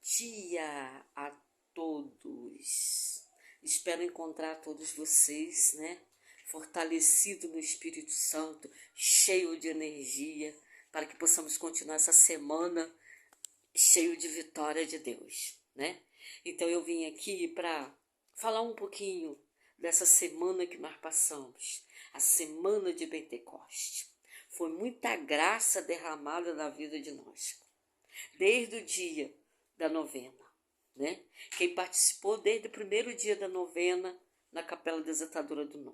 dia a todos. Espero encontrar todos vocês, né? Fortalecido no Espírito Santo, cheio de energia, para que possamos continuar essa semana cheio de vitória de Deus, né? Então eu vim aqui para falar um pouquinho dessa semana que nós passamos, a semana de Pentecoste. Foi muita graça derramada na vida de nós, desde o dia da novena, né? Quem participou desde o primeiro dia da novena na Capela Desatadora do Nó.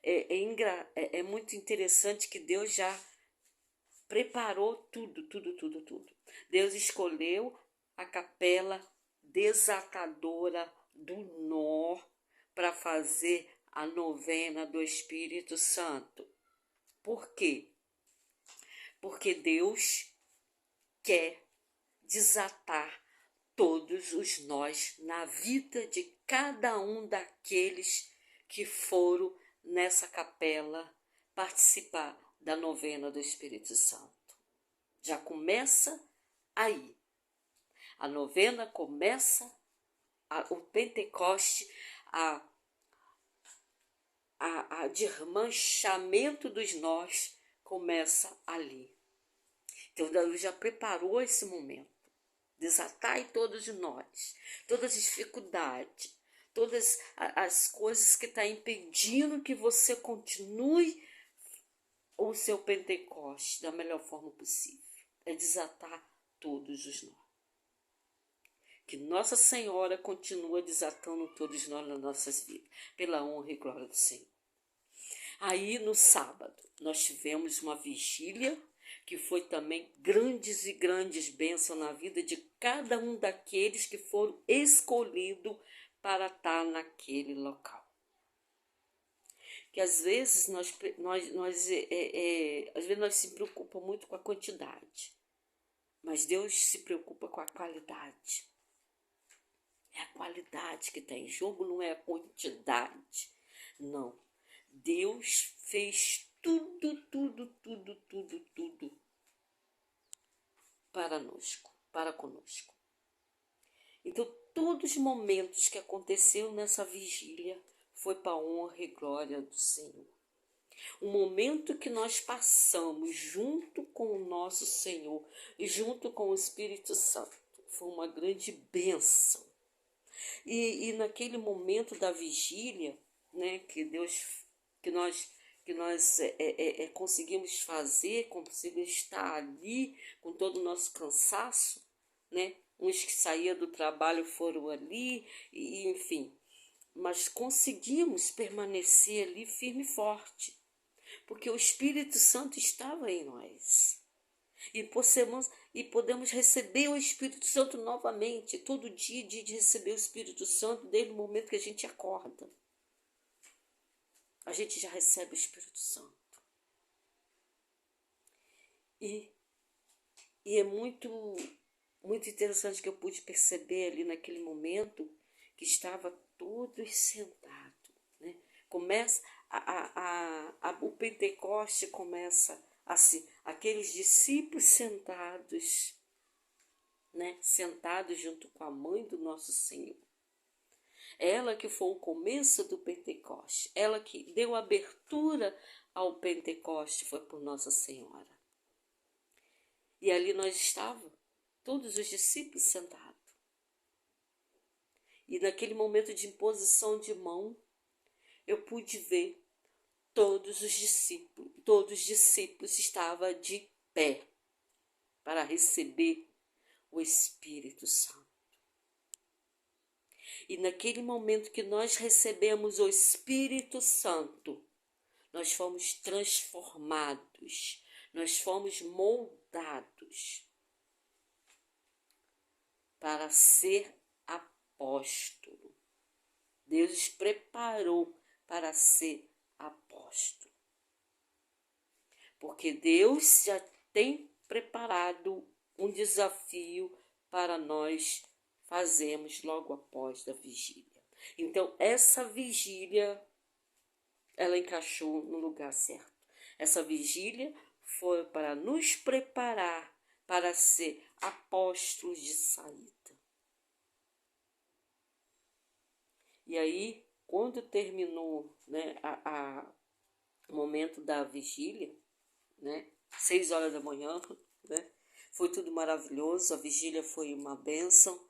É muito interessante que Deus já preparou tudo. Deus escolheu a Capela Desatadora do Nó para fazer a novena do Espírito Santo. Por quê? Porque Deus quer desatar todos os nós na vida de cada um daqueles que foram nessa capela participar da novena do Espírito Santo. Já começa aí. A novena começa, o Pentecoste, a desmanchamento dos nós começa ali. Então Deus já preparou esse momento. Desatai todos nós, todas as dificuldades, todas as coisas que estão impedindo que você continue o seu Pentecoste da melhor forma possível. É desatar todos os nós. Que Nossa Senhora continua desatando todos nós nas nossas vidas, pela honra e glória do Senhor. Aí no sábado nós tivemos uma vigília que foi também grandes e grandes bênçãos na vida de cada um daqueles que foram escolhidos para estar naquele local. Que às vezes nós se preocupamos muito com a quantidade, mas Deus se preocupa com a qualidade. É a qualidade que está em jogo, não é a quantidade. Não. Deus fez tudo para conosco. Então, todos os momentos que aconteceu nessa vigília foi para a honra e glória do Senhor. O momento que nós passamos junto com o nosso Senhor e junto com o Espírito Santo foi uma grande bênção. E naquele momento da vigília, né, que nós conseguimos fazer, conseguimos estar ali com todo o nosso cansaço, né? Uns que saíam do trabalho foram ali, e enfim, mas conseguimos permanecer ali firme e forte, porque o Espírito Santo estava em nós. E podemos receber o Espírito Santo novamente, todo dia de receber o Espírito Santo, desde o momento que a gente acorda. A gente já recebe o Espírito Santo. E é muito interessante que eu pude perceber ali naquele momento que estava todos sentados, né? Começa o Pentecoste começa assim, aqueles discípulos sentados, né? Sentados junto com a mãe do nosso Senhor. Ela que foi o começo do Pentecoste, ela que deu abertura ao Pentecoste, foi por Nossa Senhora. E ali nós estávamos, todos os discípulos sentados. E naquele momento de imposição de mão, eu pude ver todos os discípulos estavam de pé para receber o Espírito Santo. E naquele momento que nós recebemos o Espírito Santo, nós fomos transformados, nós fomos moldados para ser apóstolo. Deus os preparou para ser apóstolo. Porque Deus já tem preparado um desafio para nós fazermos logo após da vigília. Então, essa vigília, ela encaixou no lugar certo. Essa vigília foi para nos preparar para ser apóstolos de saída. E aí, quando terminou, né, o momento da vigília, né, 6 horas da manhã, né, foi tudo maravilhoso, a vigília foi uma bênção,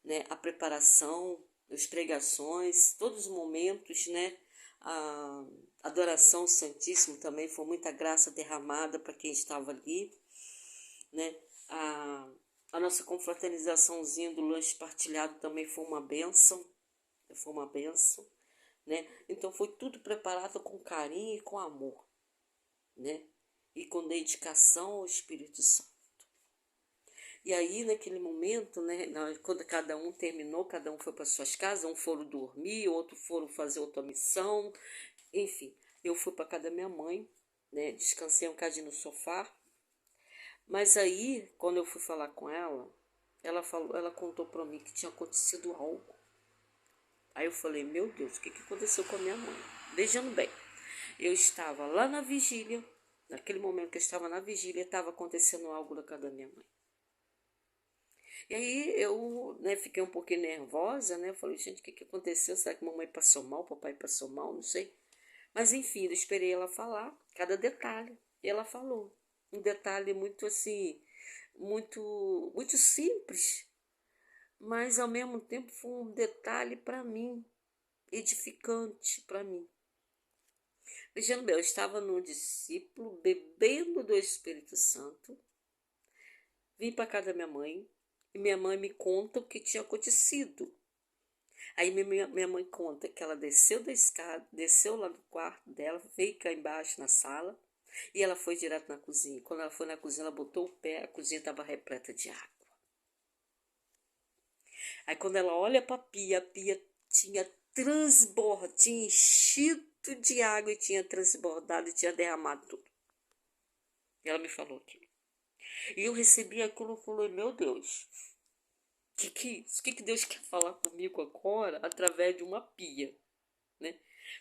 né, a preparação, as pregações, todos os momentos, né, a adoração ao Santíssimo também foi muita graça derramada para quem estava ali, né, a nossa confraternizaçãozinha do lanche partilhado também foi uma bênção, né, então foi tudo preparado com carinho e com amor, né, e com dedicação ao Espírito Santo. E aí, naquele momento, né, quando cada um terminou, cada um foi para suas casas, um foram dormir, outro foram fazer outra missão, enfim. Eu fui para casa da minha mãe, né, descansei um bocadinho no sofá. Mas aí, quando eu fui falar com ela contou para mim que tinha acontecido algo. Aí eu falei, meu Deus, o que aconteceu com a minha mãe? Vejam bem, eu estava lá na vigília, naquele momento que eu estava na vigília, estava acontecendo algo na casa da minha mãe. E aí eu, né, fiquei um pouquinho nervosa, né? Falei, gente, o que aconteceu? Será que mamãe passou mal? Papai passou mal? Não sei. Mas enfim, eu esperei ela falar cada detalhe. E ela falou. Um detalhe muito assim, muito simples, mas ao mesmo tempo foi um detalhe para mim, edificante para mim. Vejando bem, eu estava no discípulo, bebendo do Espírito Santo, vim para casa da minha mãe, e minha mãe me conta o que tinha acontecido. Aí minha mãe conta que ela desceu da escada, desceu lá no quarto dela, veio cá embaixo na sala, e ela foi direto na cozinha. Quando ela foi na cozinha, ela botou o pé, a cozinha estava repleta de água. Aí quando ela olha para a pia tinha transbordado, tinha enchido de água e tinha transbordado e tinha derramado tudo. E ela me falou aquilo. E eu recebi aquilo e falei, meu Deus, que é isso? O que Deus quer falar comigo agora através de uma pia, né?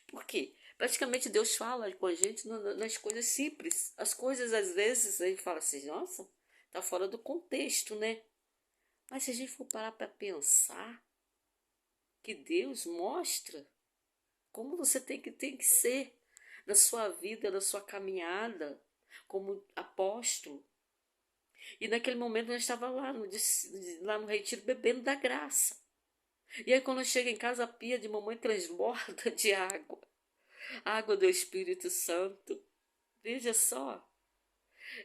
Por quê? Praticamente Deus fala com a gente nas coisas simples. As coisas, às vezes, a gente fala assim, nossa, tá fora do contexto, né? Mas se a gente for parar para pensar, que Deus mostra como você tem que ser na sua vida, na sua caminhada, como apóstolo. E naquele momento eu estava lá no retiro bebendo da graça. E aí quando eu chego em casa, a pia de mamãe transborda de água. Água do Espírito Santo. Veja só.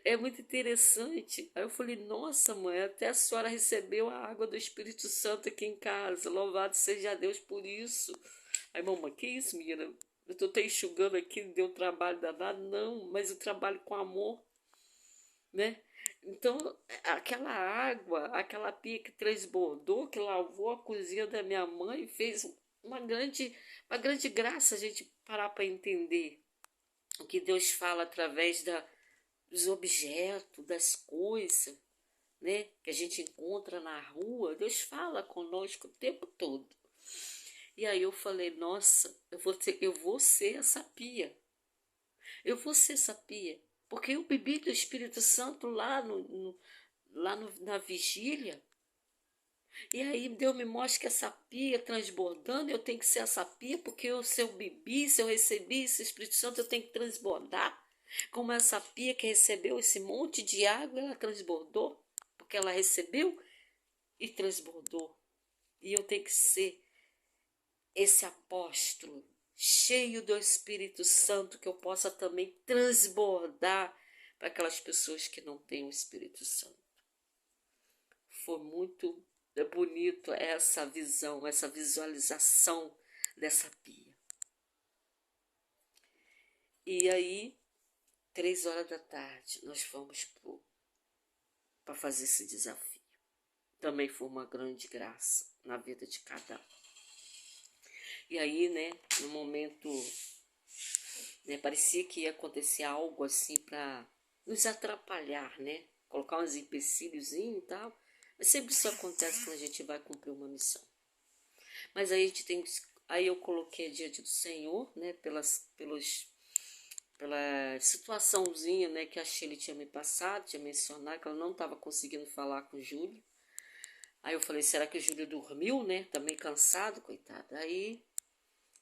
É muito interessante. Aí eu falei, nossa mãe, até a senhora recebeu a água do Espírito Santo aqui em casa. Louvado seja Deus por isso. Aí, mamãe, que isso, menina? Eu tô até enxugando aqui, não deu trabalho danado. Não, mas eu trabalho com amor, né? Então, aquela água, aquela pia que transbordou, que lavou a cozinha da minha mãe, fez uma grande graça a gente parar para entender o que Deus fala através dos objetos, das coisas, né? Que a gente encontra na rua. Deus fala conosco o tempo todo. E aí eu falei, nossa, eu vou ser essa pia. Eu vou ser essa pia. Porque eu bebi do Espírito Santo na vigília. E aí Deus me mostra que essa pia transbordando, eu tenho que ser essa pia, porque se eu bebi, se eu recebi esse Espírito Santo, eu tenho que transbordar. Como essa pia que recebeu esse monte de água, ela transbordou, porque ela recebeu e transbordou. E eu tenho que ser esse apóstolo cheio do Espírito Santo, que eu possa também transbordar para aquelas pessoas que não têm o Espírito Santo. Foi muito bonito essa visão, essa visualização dessa pia. E aí, 3 horas da tarde, nós fomos para fazer esse desafio. Também foi uma grande graça na vida de cada um. E aí, né, no momento, né, parecia que ia acontecer algo assim para nos atrapalhar, né? Colocar uns empecilhos e tal. Mas sempre isso acontece quando a gente vai cumprir uma missão. Mas aí a gente tem, aí eu coloquei diante do Senhor, né, pela situaçãozinha, né, que a Shirley tinha me passado, tinha mencionado que ela não estava conseguindo falar com o Júlio. Aí eu falei, será que o Júlio dormiu, né? Também cansado, coitado. Aí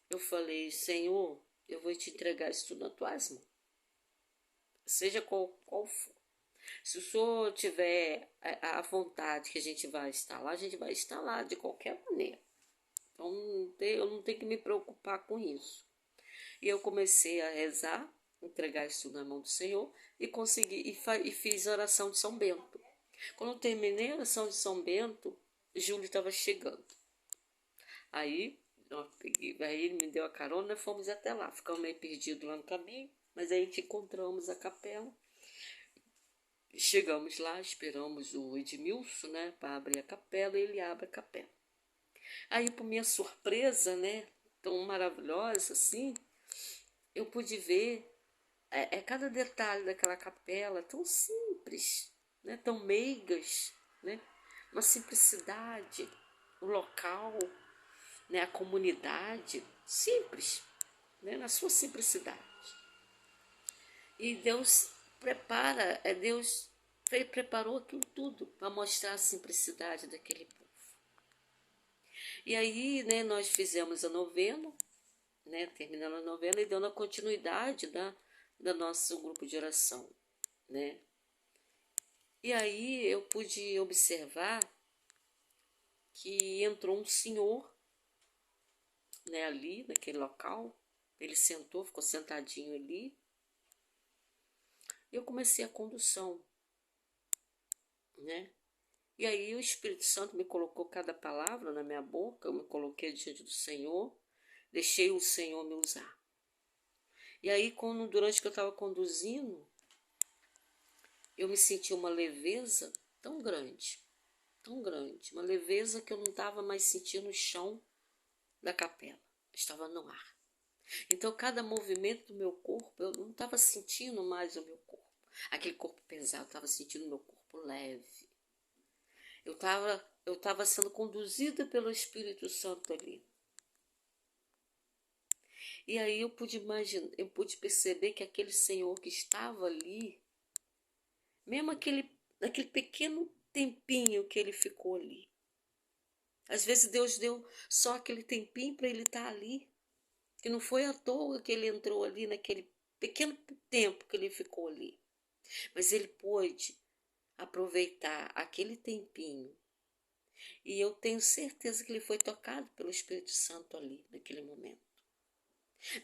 eu falei, Senhor, eu vou te entregar isso tudo nas tuas mãos. Seja qual for. Se o Senhor tiver a vontade que a gente vai estar lá, a gente vai estar lá de qualquer maneira. Então eu não tenho que me preocupar com isso. E eu comecei a rezar, entregar isso na mão do Senhor e consegui e fiz a oração de São Bento. Quando eu terminei a oração de São Bento, Júlio estava chegando. Aí ele me deu a carona e fomos até lá. Ficamos meio perdidos lá no caminho, mas aí a gente encontramos a capela. Chegamos lá, esperamos o Edmilson, né, para abrir a capela, e ele abre a capela. Aí, por minha surpresa, né, tão maravilhosa assim, eu pude ver cada detalhe daquela capela, tão simples, né, tão meigas, né, uma simplicidade, o local, né, a comunidade, simples, né, na sua simplicidade. E Deus Deus preparou aquilo tudo para mostrar a simplicidade daquele povo. E aí, né, nós fizemos a novena, né, terminando a novena e dando a continuidade da nosso grupo de oração, né. E aí eu pude observar que entrou um senhor, né, ali naquele local. Ele sentou, ficou sentadinho ali. Eu comecei a condução, né? E aí o Espírito Santo me colocou cada palavra na minha boca, eu me coloquei diante do Senhor, deixei o Senhor me usar. E aí, durante que eu estava conduzindo, eu me senti uma leveza tão grande, uma leveza que eu não estava mais sentindo o chão da capela, estava no ar. Então, cada movimento do meu corpo, eu não estava sentindo mais o meu corpo, aquele corpo pesado, eu estava sentindo o meu corpo leve. Eu estava sendo conduzida pelo Espírito Santo ali. E aí eu pude perceber que aquele Senhor que estava ali, mesmo aquele pequeno tempinho que ele ficou ali. Às vezes Deus deu só aquele tempinho para ele estar ali. Que não foi à toa que ele entrou ali naquele pequeno tempo que ele ficou ali. Mas ele pôde aproveitar aquele tempinho. E eu tenho certeza que ele foi tocado pelo Espírito Santo ali, naquele momento.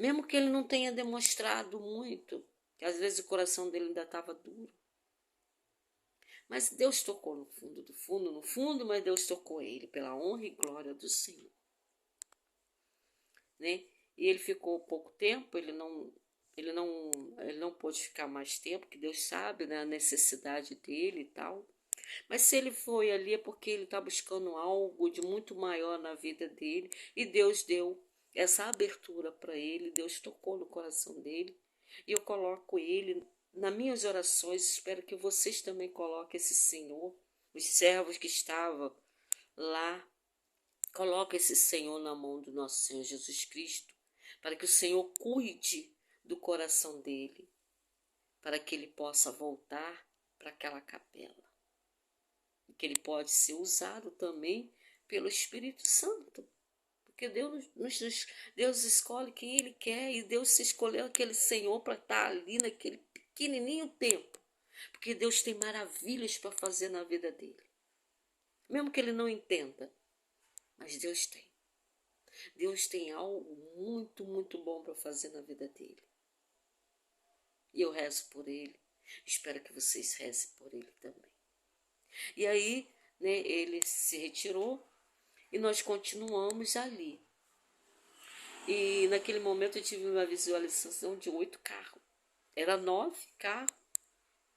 Mesmo que ele não tenha demonstrado muito, que às vezes o coração dele ainda estava duro. Mas Deus tocou no fundo do fundo, no fundo, mas Deus tocou ele, pela honra e glória do Senhor. Né? E ele ficou pouco tempo, ele não pôde ficar mais tempo, que Deus sabe, né, a necessidade dele e tal. Mas se ele foi ali é porque ele está buscando algo de muito maior na vida dele e Deus deu essa abertura para ele, Deus tocou no coração dele e eu coloco ele nas minhas orações, espero que vocês também coloquem esse Senhor, os servos que estavam lá, coloquem esse Senhor na mão do nosso Senhor Jesus Cristo, para que o Senhor cuide do coração dele, para que ele possa voltar para aquela capela. Que ele pode ser usado também pelo Espírito Santo. Porque Deus escolhe quem ele quer e Deus se escolheu aquele Senhor para estar ali naquele pequenininho tempo. Porque Deus tem maravilhas para fazer na vida dele. Mesmo que ele não entenda, mas Deus tem. Deus tem algo muito, muito bom para fazer na vida dele. E eu rezo por ele. Espero que vocês rezem por ele também. E aí, né, ele se retirou e nós continuamos ali. E naquele momento eu tive uma visualização de 8 carros. Era 9 carros,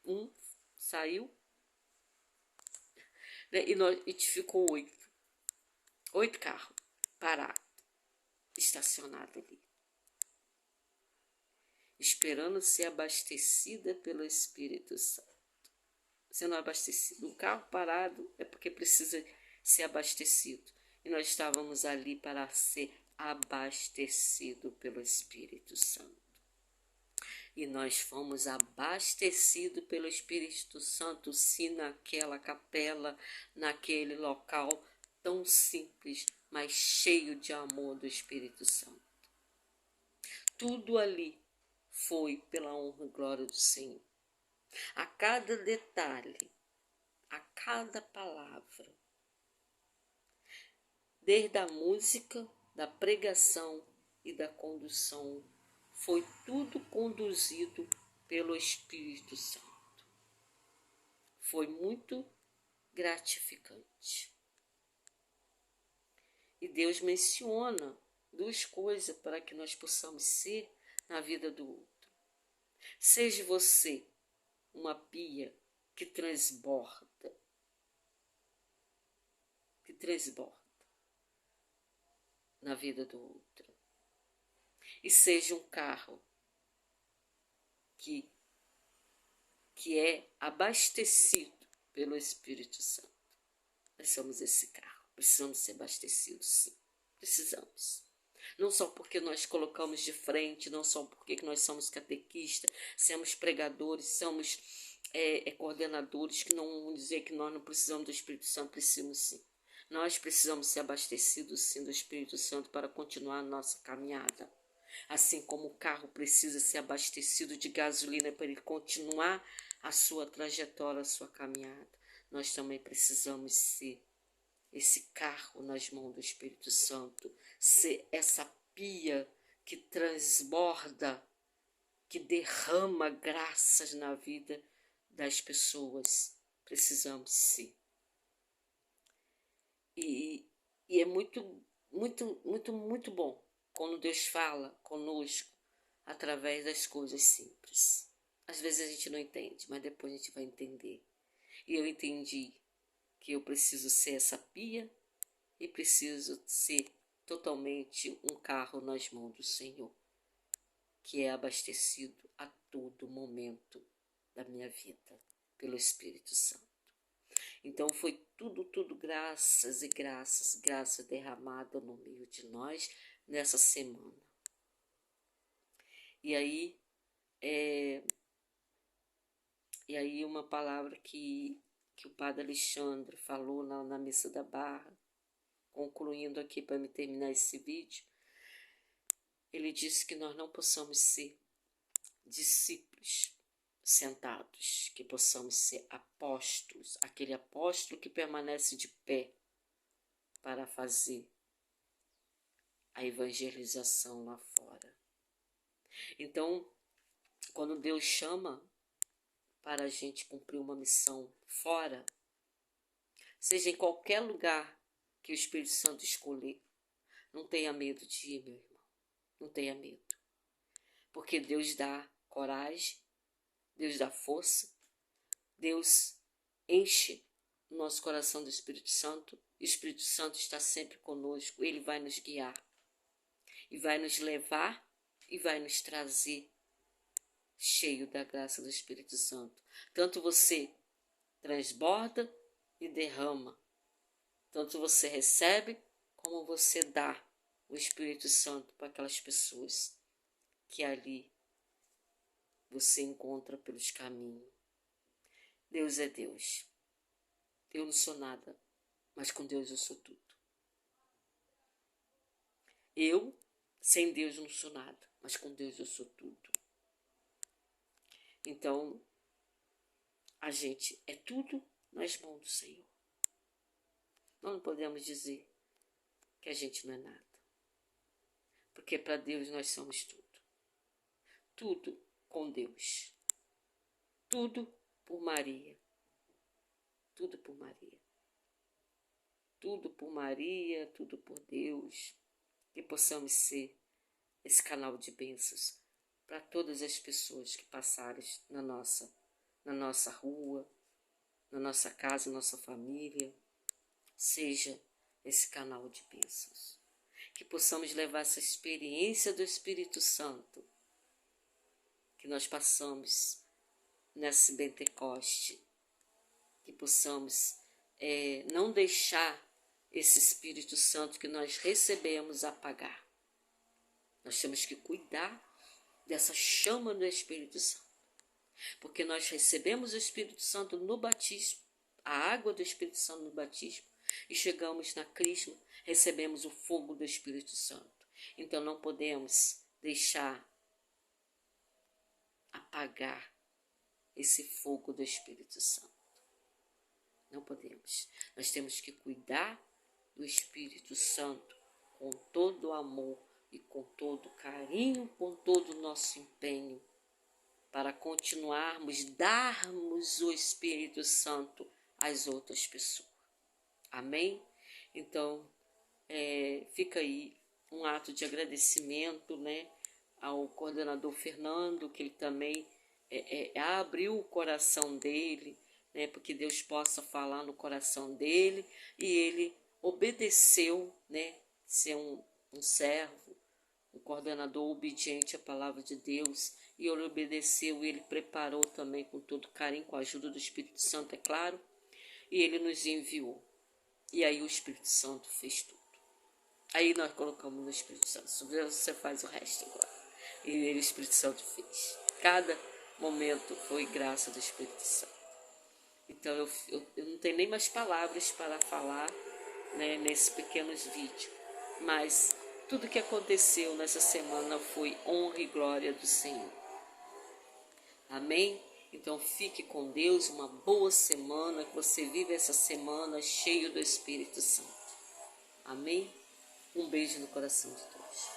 um saiu, né, e ficou 8. 8 carros parados, estacionados ali. Esperando ser abastecida pelo Espírito Santo. Sendo abastecido. Um carro parado é porque precisa ser abastecido. E nós estávamos ali para ser abastecido pelo Espírito Santo. E nós fomos abastecidos pelo Espírito Santo, sim, naquela capela, naquele local tão simples, mas cheio de amor do Espírito Santo. Tudo ali foi pela honra e glória do Senhor. A cada detalhe, a cada palavra, desde a música, da pregação e da condução, foi tudo conduzido pelo Espírito Santo. Foi muito gratificante. E Deus menciona duas coisas para que nós possamos ser na vida do outro. Seja você uma pia que transborda na vida do outro. E seja um carro que é abastecido pelo Espírito Santo. Nós somos esse carro. Precisamos ser abastecidos, sim. Precisamos. Não só porque nós colocamos de frente, não só porque nós somos catequistas, somos pregadores, somos coordenadores, que não vão dizer que nós não precisamos do Espírito Santo, precisamos sim. Nós precisamos ser abastecidos sim do Espírito Santo para continuar a nossa caminhada. Assim como o carro precisa ser abastecido de gasolina para ele continuar a sua trajetória, a sua caminhada, nós também precisamos ser esse carro nas mãos do Espírito Santo, ser essa pia que transborda, que derrama graças na vida das pessoas. Precisamos ser. E é muito, muito, muito, muito bom quando Deus fala conosco através das coisas simples. Às vezes a gente não entende, mas depois a gente vai entender. E eu entendi que eu preciso ser essa pia e preciso ser totalmente um carro nas mãos do Senhor, que é abastecido a todo momento da minha vida pelo Espírito Santo. Então foi tudo graças e graças derramada no meio de nós nessa semana. E aí uma palavra que o Padre Alexandre falou na Missa da Barra, concluindo aqui para me terminar esse vídeo, ele disse que nós não possamos ser discípulos sentados, que possamos ser apóstolos, aquele apóstolo que permanece de pé para fazer a evangelização lá fora. Então, quando Deus chama para a gente cumprir uma missão fora, seja em qualquer lugar que o Espírito Santo escolher, não tenha medo de ir, meu irmão. Não tenha medo. Porque Deus dá coragem, Deus dá força, Deus enche o nosso coração do Espírito Santo. O Espírito Santo está sempre conosco, ele vai nos guiar. E vai nos levar e vai nos trazer cheio da graça do Espírito Santo. Tanto você transborda e derrama. Tanto você recebe como você dá o Espírito Santo para aquelas pessoas que ali você encontra pelos caminhos. Deus é Deus. Eu não sou nada, mas com Deus eu sou tudo. Eu, sem Deus, não sou nada, mas com Deus eu sou tudo. Então, a gente é tudo nas mãos do Senhor. Nós não podemos dizer que a gente não é nada. Porque para Deus nós somos tudo. Tudo com Deus. Tudo por Maria. Tudo por Maria. Tudo por Maria, tudo por Deus. Que possamos ser esse canal de bênçãos para todas as pessoas que passarem na nossa rua, na nossa casa, na nossa família. Seja esse canal de bênçãos. Que possamos levar essa experiência do Espírito Santo que nós passamos nesse Pentecoste. Que possamos não deixar esse Espírito Santo que nós recebemos apagar. Nós temos que cuidar dessa chama do Espírito Santo. Porque nós recebemos o Espírito Santo no batismo, a água do Espírito Santo no batismo, e chegamos na crisma, recebemos o fogo do Espírito Santo. Então não podemos deixar apagar esse fogo do Espírito Santo. Não podemos. Nós temos que cuidar do Espírito Santo com todo o amor e com todo o carinho, com todo o nosso empenho, para continuarmos, darmos o Espírito Santo às outras pessoas. Amém? Então, fica aí um ato de agradecimento, né, ao coordenador Fernando, que ele também abriu o coração dele, né, porque Deus possa falar no coração dele, e ele obedeceu, né, ser um servo, um coordenador obediente à palavra de Deus, e ele obedeceu, e ele preparou também com todo carinho, com a ajuda do Espírito Santo, é claro, e ele nos enviou. E aí o Espírito Santo fez tudo. Aí nós colocamos no Espírito Santo. Você faz o resto agora. E o Espírito Santo fez. Cada momento foi graça do Espírito Santo. Então eu não tenho nem mais palavras para falar, né, nesses pequenos vídeos. Mas tudo que aconteceu nessa semana foi honra e glória do Senhor. Amém? Então fique com Deus, uma boa semana, que você viva essa semana cheio do Espírito Santo. Amém? Um beijo no coração de todos.